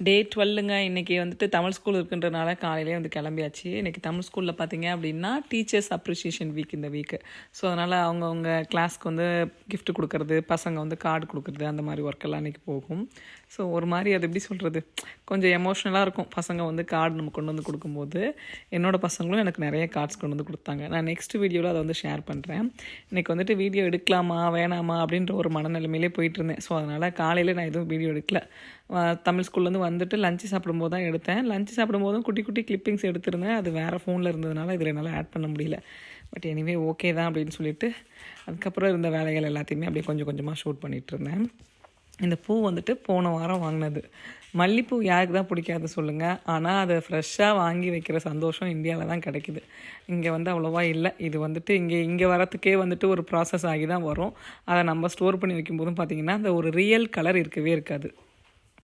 டே 12ங்க. இன்றைக்கி வந்துட்டு தமிழ் ஸ்கூல் இருக்குன்றனால காலையிலே வந்து கிளம்பியாச்சு. இன்றைக்கி தமிழ் ஸ்கூலில் பார்த்தீங்க அப்படின்னா டீச்சர்ஸ் அப்ரிஷியேஷன் வீக் இந்த வீக்கு. ஸோ அதனால் அவங்கவுங்க கிளாஸ்க்கு வந்து கிஃப்ட் கொடுக்குறது, பசங்க வந்து கார்டு கொடுக்குறது, அந்த மாதிரி ஒர்க்கெல்லாம் இன்றைக்கி போகும். ஸோ ஒரு மாதிரி அது எப்படி சொல்கிறது, கொஞ்சம் எமோஷ்னலாக இருக்கும் பசங்க வந்து கார்டு நம்ம கொண்டு வந்து கொடுக்கும்போது. என்னோடய பசங்களும் எனக்கு நிறைய கார்ட்ஸ் கொண்டு வந்து கொடுத்தாங்க. நான் நெக்ஸ்ட் வீடியோவில் அதை வந்து ஷேர் பண்ணுறேன். இன்றைக்கி வந்துட்டு வீடியோ எடுக்கலாமா வேணாமா அப்படின்ற ஒரு மனநிலைமையிலே போயிட்டுருந்தேன். ஸோ அதனால் காலையில் நான் எதுவும் வீடியோ எடுக்கல. தமிழ் ஸ்கூல்லேருந்து வந்துட்டு லஞ்சு சாப்பிடும்போது தான் எடுத்தேன். லஞ்சு சாப்பிடும்போதும் குட்டி குட்டி கிளிப்பிங்ஸ் எடுத்திருந்தேன். அது வேறு ஃபோனில் இருந்ததுனால இதில் என்னால் ஆட் பண்ண முடியல. பட் எனிவே ஓகே தான் அப்படின்னு சொல்லிட்டு அதுக்கப்புறம் இருந்த வேலைகள் எல்லாத்தையுமே அப்படியே கொஞ்சம் கொஞ்சமாக ஷூட் பண்ணிகிட்டு இருந்தேன். இந்த பூ வந்துட்டு போன வாரம் வாங்கினது. மல்லிப்பூ யாருக்கு தான் பிடிக்காது சொல்லுங்கள். ஆனால் அதை ஃப்ரெஷ்ஷாக வாங்கி வைக்கிற சந்தோஷம் இந்தியாவில் தான் கிடைக்குது. இங்கே வந்து அவ்வளோவா இல்லை. இது வந்துட்டு இங்கே வரத்துக்கே வந்துட்டு ஒரு ப்ராசஸ் ஆகி தான் வரும். அதை நம்ம ஸ்டோர் பண்ணி வைக்கும்போதும் பார்த்திங்கன்னா அந்த ஒரு ரியல் கலர் இருக்கவே இருக்காது.